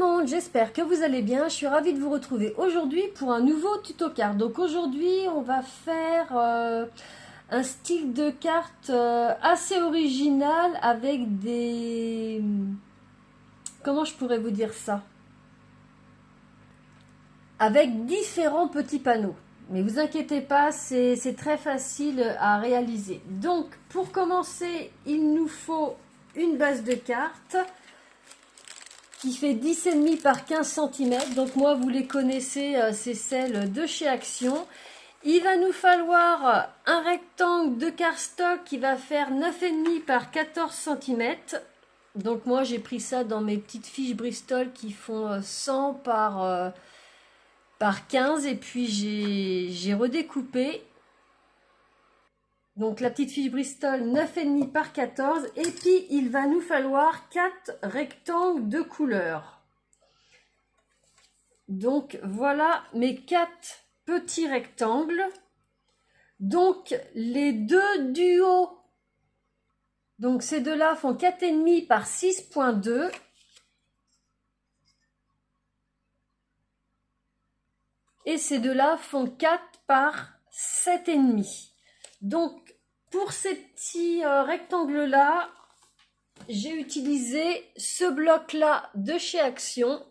monde, j'espère que vous allez bien. Je suis ravie de vous retrouver aujourd'hui pour un nouveau tuto carte. Donc aujourd'hui, on va faire un style de carte assez original avec des... Comment je pourrais vous dire ça? Avec différents petits panneaux. Mais vous inquiétez pas, c'est très facile à réaliser. Donc pour commencer, il nous faut une base de cartes qui fait 10,5 par 15 cm. Donc moi, vous les connaissez, c'est celle de chez Action. Il va nous falloir un rectangle de cardstock qui va faire 9,5 par 14 cm. Donc moi, j'ai pris ça dans mes petites fiches Bristol qui font 100 par 15. Et puis j'ai redécoupé. Donc la petite fiche Bristol 9,5 par 14 et puis il va nous falloir 4 rectangles de couleur. Donc voilà mes 4 petits rectangles. Donc les deux du haut, donc ces deux-là font 4,5 par 6,2. Et ces deux-là font 4 par 7,5. Donc, pour ces petits rectangles-là, j'ai utilisé ce bloc-là de chez Action.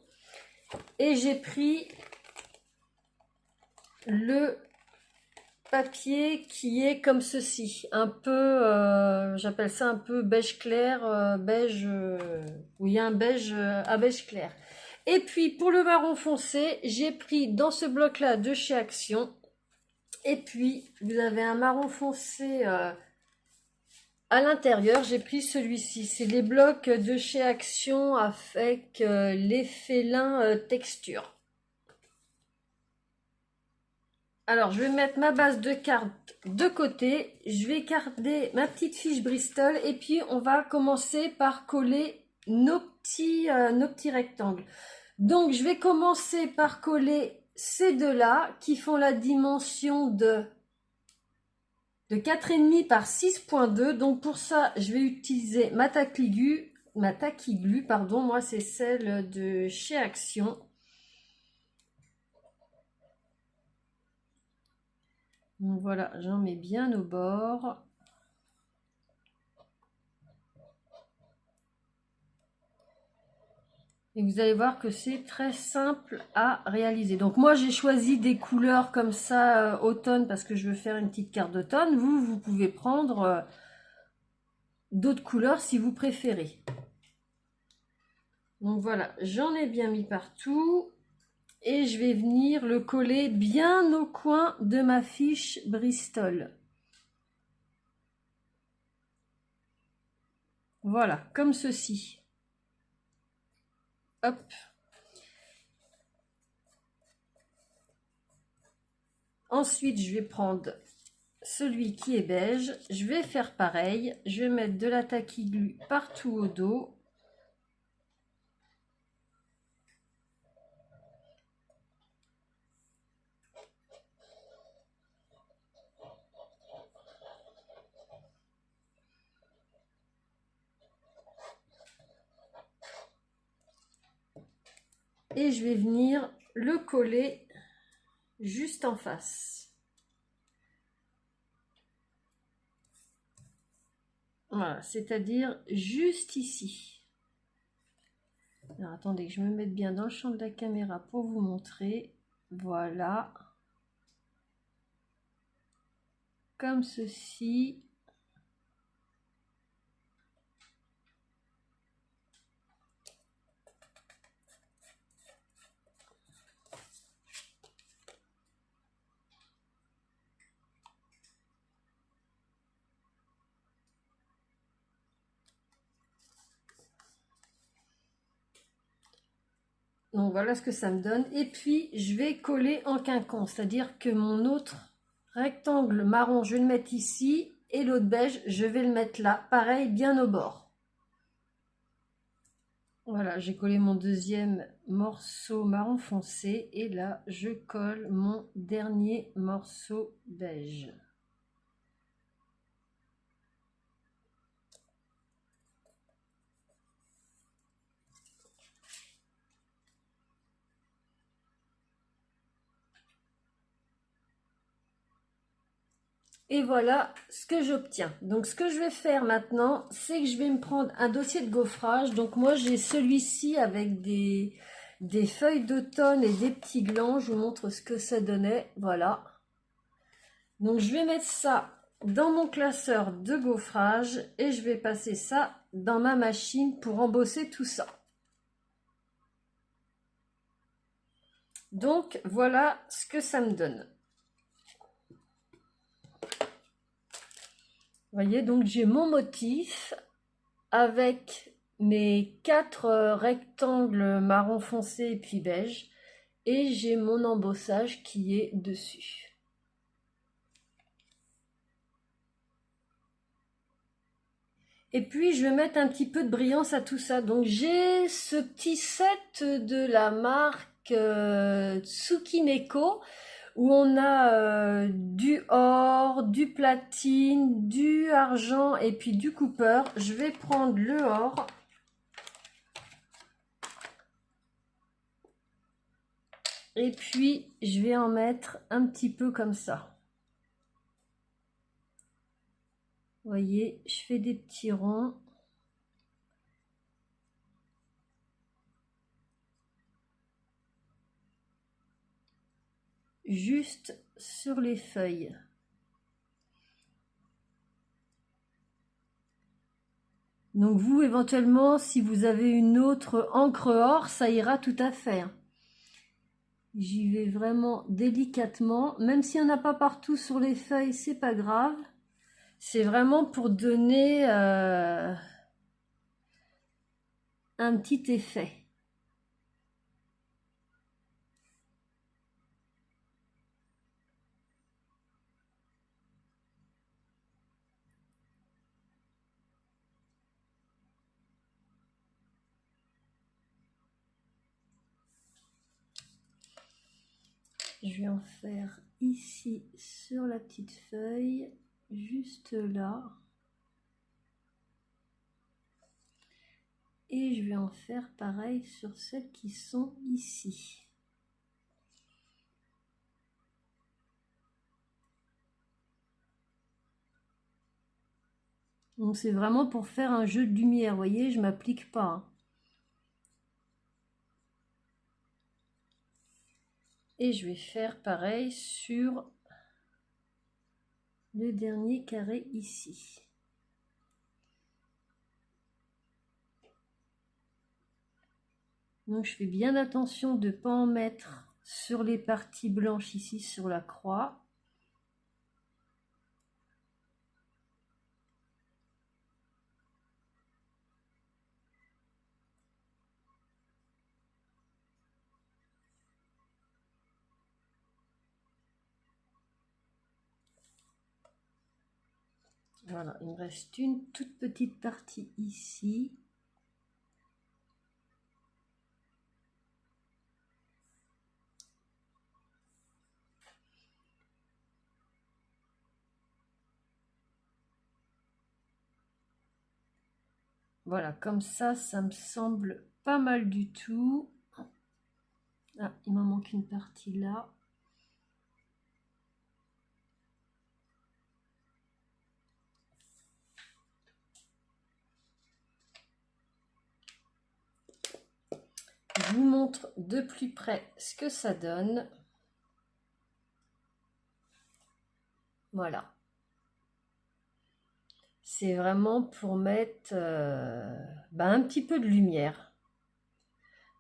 Et j'ai pris le papier qui est comme ceci. Un peu, j'appelle ça un peu beige clair, beige, oui, un beige clair. Et puis, pour le marron foncé, j'ai pris dans ce bloc-là de chez Action. Et puis, vous avez un marron foncé à l'intérieur. J'ai pris celui-ci. C'est les blocs de chez Action avec les félins texture. Alors, je vais mettre ma base de carte de côté. Je vais garder ma petite fiche Bristol. Et puis, on va commencer par coller nos petits rectangles. Donc, je vais commencer par coller ces deux-là qui font la dimension de 4,5 par 6,2. Donc pour ça, je vais utiliser ma taquiglu, pardon, moi c'est celle de chez Action. Donc voilà, j'en mets bien au bord. Et vous allez voir que c'est très simple à réaliser. Donc moi j'ai choisi des couleurs comme ça automne parce que je veux faire une petite carte d'automne. Vous pouvez prendre d'autres couleurs si vous préférez. Donc voilà, j'en ai bien mis partout. Et je vais venir le coller bien au coin de ma fiche Bristol. Voilà, comme ceci. Hop. Ensuite, je vais prendre celui qui est beige. Je vais faire pareil. Je vais mettre de la taquiglu partout au dos. Et je vais venir le coller juste en face. Voilà, c'est-à-dire juste ici. Alors, attendez que je me mette bien dans le champ de la caméra pour vous montrer. Voilà. Comme ceci. Donc voilà ce que ça me donne. Et puis je vais coller en quinconce, c'est-à-dire que mon autre rectangle marron, je vais le mettre ici. Et l'autre beige, je vais le mettre là. Pareil, bien au bord. Voilà, j'ai collé mon deuxième morceau marron foncé. Et là, je colle mon dernier morceau beige. Et voilà ce que j'obtiens. Donc ce que je vais faire maintenant, c'est que je vais me prendre un dossier de gaufrage. Donc moi j'ai celui-ci avec des feuilles d'automne et des petits glands. Je vous montre ce que ça donnait. Voilà. Donc je vais mettre ça dans mon classeur de gaufrage et je vais passer ça dans ma machine pour embosser tout ça. Donc voilà ce que ça me donne. Vous voyez, donc j'ai mon motif avec mes 4 rectangles marron foncé et puis beige et j'ai mon embossage qui est dessus. Et puis je vais mettre un petit peu de brillance à tout ça. Donc j'ai ce petit set de la marque Tsukineko où on a du or, du platine, du argent et puis du copper. Je vais prendre le or. Et puis je vais en mettre un petit peu comme ça. Vous voyez, je fais des petits ronds. Juste sur les feuilles. Donc vous, éventuellement, si vous avez une autre encre or, ça ira tout à fait. J'y vais vraiment délicatement. Même s'il n'y en a pas partout sur les feuilles, c'est pas grave. C'est vraiment pour donner un petit effet. Je vais en faire ici sur la petite feuille, juste là. Et je vais en faire pareil sur celles qui sont ici. Donc c'est vraiment pour faire un jeu de lumière, vous voyez, je ne m'applique pas. Et je vais faire pareil sur le dernier carré ici. Donc je fais bien attention de ne pas en mettre sur les parties blanches ici sur la croix. Voilà, il me reste une toute petite partie ici. Voilà, comme ça me semble pas mal du tout. Ah, il m'en manque une partie là. Je vous montre de plus près ce que ça donne. Voilà. C'est vraiment pour mettre un petit peu de lumière.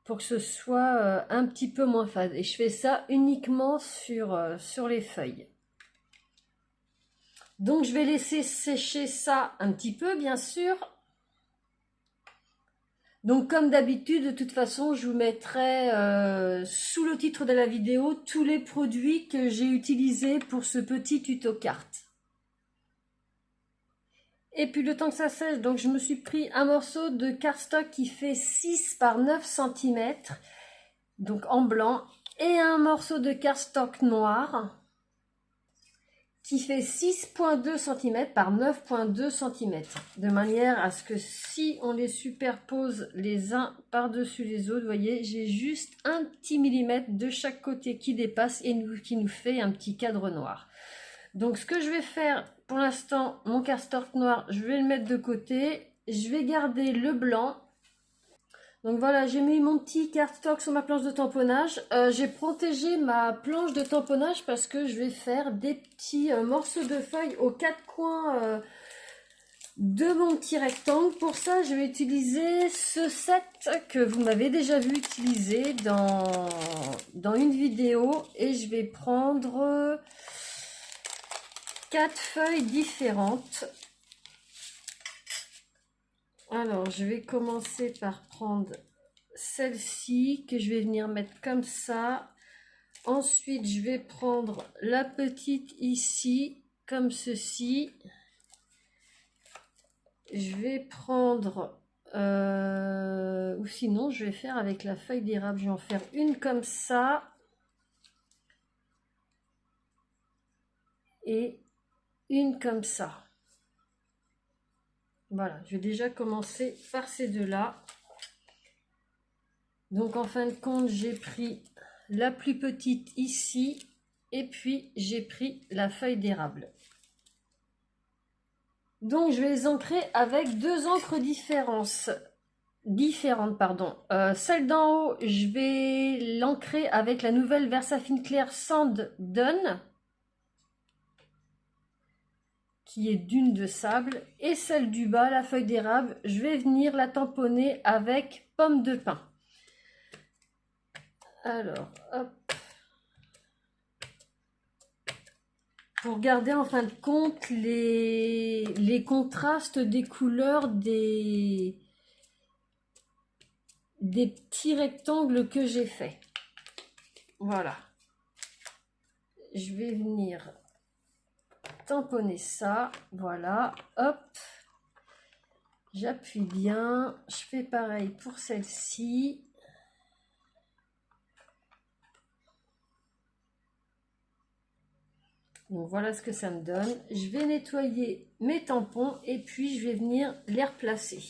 Pour que ce soit un petit peu moins fade. Et je fais ça uniquement sur les feuilles. Donc je vais laisser sécher ça un petit peu, bien sûr. Donc comme d'habitude, de toute façon, je vous mettrai sous le titre de la vidéo tous les produits que j'ai utilisés pour ce petit tuto carte. Et puis le temps que ça sèche, donc je me suis pris un morceau de cardstock qui fait 6 par 9 cm, donc en blanc, et un morceau de cardstock noir qui fait 6,2 cm par 9,2 cm, de manière à ce que si on les superpose les uns par-dessus les autres, vous voyez, j'ai juste un petit millimètre de chaque côté qui dépasse et qui nous fait un petit cadre noir. Donc ce que je vais faire pour l'instant, mon cardstock noir, je vais le mettre de côté. Je vais garder le blanc. Donc voilà, j'ai mis mon petit cardstock sur ma planche de tamponnage. J'ai protégé ma planche de tamponnage parce que je vais faire des petits morceaux de feuilles aux quatre coins de mon petit rectangle. Pour ça, je vais utiliser ce set que vous m'avez déjà vu utiliser dans une vidéo. Et je vais prendre 4 feuilles différentes. Alors, je vais commencer par prendre celle-ci que je vais venir mettre comme ça. Ensuite, je vais prendre la petite ici, comme ceci. Je vais prendre, ou sinon, je vais faire avec la feuille d'érable. Je vais en faire une comme ça. Et une comme ça. Voilà, je vais déjà commencer par ces deux-là. Donc en fin de compte, j'ai pris la plus petite ici et puis j'ai pris la feuille d'érable. Donc je vais les ancrer avec deux encres différentes. Pardon. Celle d'en haut, je vais l'ancrer avec la nouvelle Versafine Clair Sand Done, qui est dune de sable, et celle du bas, la feuille d'érable, je vais venir la tamponner avec pomme de pin. Alors, hop. Pour garder en fin de compte les contrastes des couleurs des petits rectangles que j'ai fait. Voilà. Je vais venir tamponner ça. Voilà. Hop. J'appuie bien. Je fais pareil pour celle-ci. Donc voilà ce que ça me donne. Je vais nettoyer mes tampons et puis je vais venir les replacer.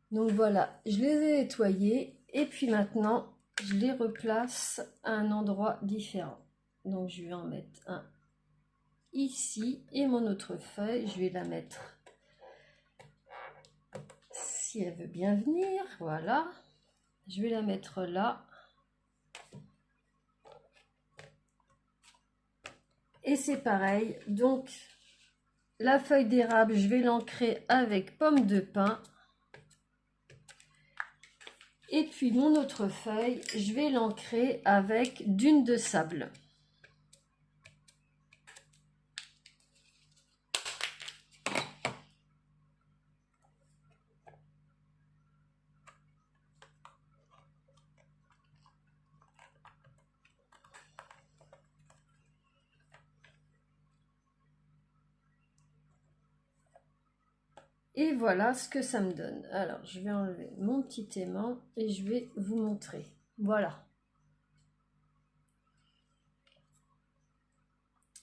Donc voilà, je les ai nettoyés et puis maintenant je les replace à un endroit différent. Donc je vais en mettre un ici et mon autre feuille, je vais la mettre si elle veut bien venir. Voilà, je vais la mettre là. Et c'est pareil, donc la feuille d'érable, je vais l'ancrer avec pomme de pin. Et puis mon autre feuille, je vais l'ancrer avec dune de sable. Et voilà ce que ça me donne. Alors, je vais enlever mon petit aimant et je vais vous montrer. Voilà.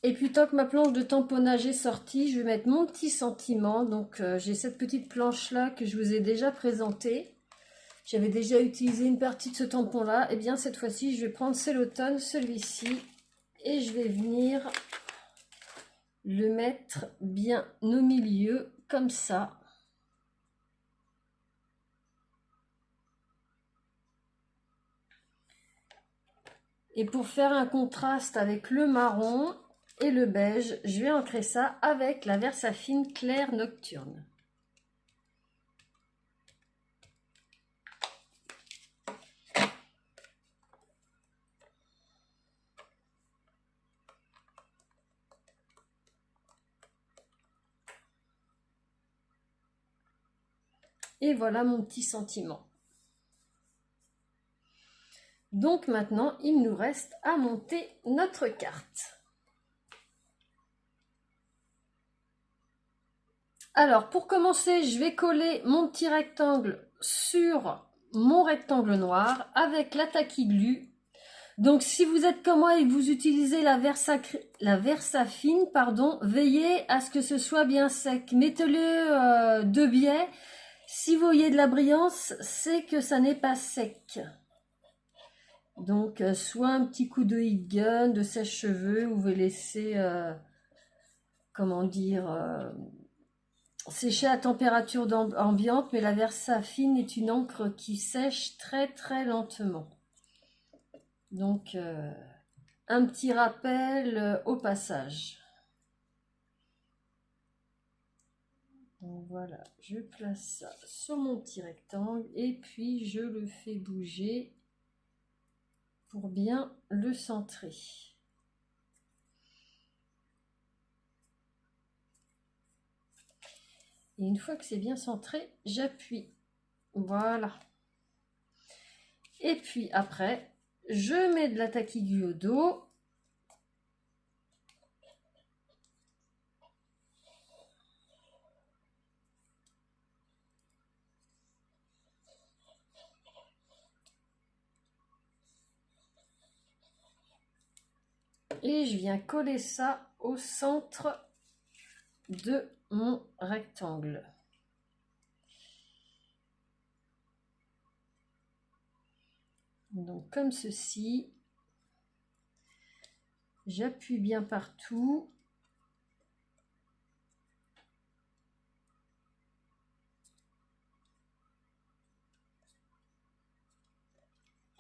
Et puis, tant que ma planche de tamponnage est sortie, je vais mettre mon petit sentiment. Donc, j'ai cette petite planche-là que je vous ai déjà présentée. J'avais déjà utilisé une partie de ce tampon-là. Et bien, cette fois-ci, je vais prendre l'automne, celui-ci. Et je vais venir le mettre bien au milieu, comme ça. Et pour faire un contraste avec le marron et le beige, je vais ancrer ça avec la Versafine Clair Nocturne. Et voilà mon petit sentiment. Donc maintenant, il nous reste à monter notre carte. Alors, pour commencer, je vais coller mon petit rectangle sur mon rectangle noir avec la Tacky Glue. Donc, si vous êtes comme moi et que vous utilisez la Versafine, pardon, veillez à ce que ce soit bien sec. Mettez-le de biais. Si vous voyez de la brillance, c'est que ça n'est pas sec. Donc, soit un petit coup de heat gun, de sèche-cheveux, vous pouvez laisser, comment dire, sécher à température ambiante, mais la Versafine est une encre qui sèche très très lentement. Donc, un petit rappel au passage. Donc voilà, je place ça sur mon petit rectangle et puis je le fais bouger pour bien le centrer. Et une fois que c'est bien centré, j'appuie. Voilà. Et puis après, je mets de la taquiguë au dos. Et je viens coller ça au centre de mon rectangle. Donc comme ceci, j'appuie bien partout.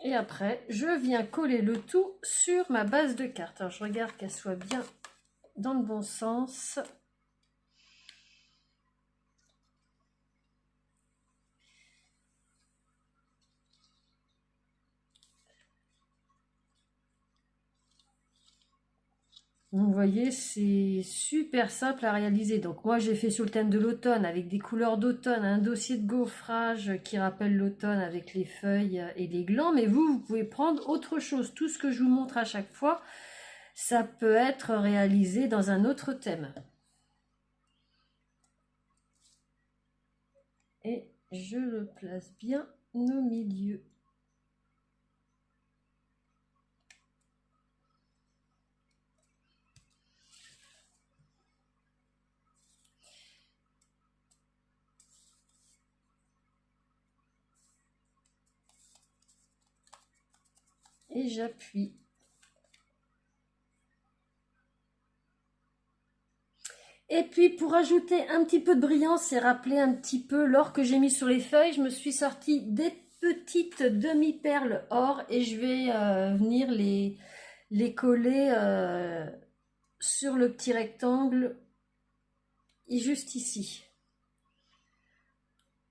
Et après, je viens coller le tout sur ma base de carte. Alors, je regarde qu'elle soit bien dans le bon sens. Vous voyez, c'est super simple à réaliser. Donc moi, j'ai fait sur le thème de l'automne avec des couleurs d'automne, un dossier de gaufrage qui rappelle l'automne avec les feuilles et les glands. Mais vous pouvez prendre autre chose. Tout ce que je vous montre à chaque fois, ça peut être réalisé dans un autre thème. Et je le place bien au milieu. Et j'appuie. Et puis pour ajouter un petit peu de brillance et rappeler un petit peu l'or que j'ai mis sur les feuilles, je me suis sorti des petites demi-perles or et je vais venir les coller sur le petit rectangle juste ici.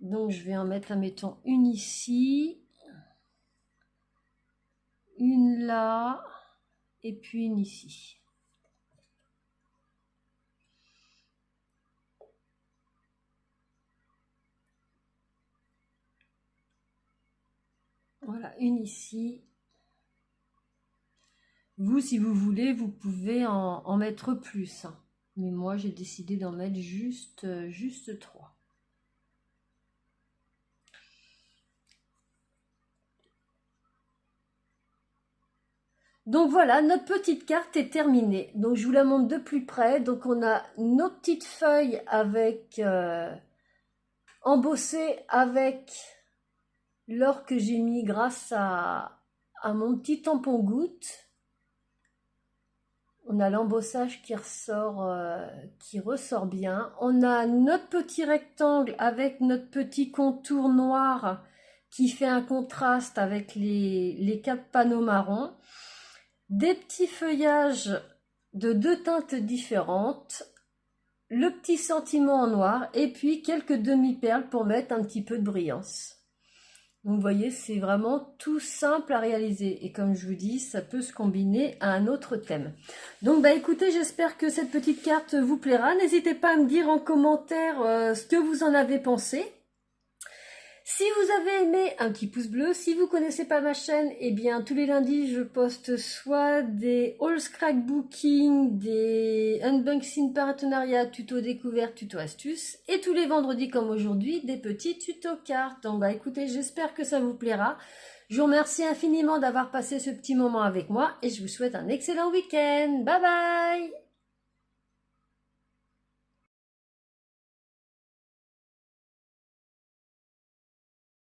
Donc je vais en mettre, admettons, une ici, une là et puis une ici. Voilà, une ici. Vous, si vous voulez, vous pouvez en mettre plus. Hein. Mais moi, j'ai décidé d'en mettre juste 3. Donc voilà, notre petite carte est terminée. Donc je vous la montre de plus près. Donc on a nos petites feuilles avec embossées avec l'or que j'ai mis grâce à mon petit tampon goutte. On a l'embossage qui ressort bien. On a notre petit rectangle avec notre petit contour noir qui fait un contraste avec les 4 panneaux marrons. Des petits feuillages de 2 teintes différentes. Le petit sentiment en noir et puis quelques demi-perles pour mettre un petit peu de brillance. Donc vous voyez, c'est vraiment tout simple à réaliser. Et comme je vous dis, ça peut se combiner à un autre thème. Donc bah écoutez, j'espère que cette petite carte vous plaira. N'hésitez pas à me dire en commentaire ce que vous en avez pensé. Si vous avez aimé, un petit pouce bleu. Si vous ne connaissez pas ma chaîne, eh bien tous les lundis je poste soit des haul scrapbooking, des unboxing partenariats, tuto découverte, tuto astuces, et tous les vendredis comme aujourd'hui, des petits tutos cartes. Donc bah écoutez, j'espère que ça vous plaira. Je vous remercie infiniment d'avoir passé ce petit moment avec moi et je vous souhaite un excellent week-end. Bye bye!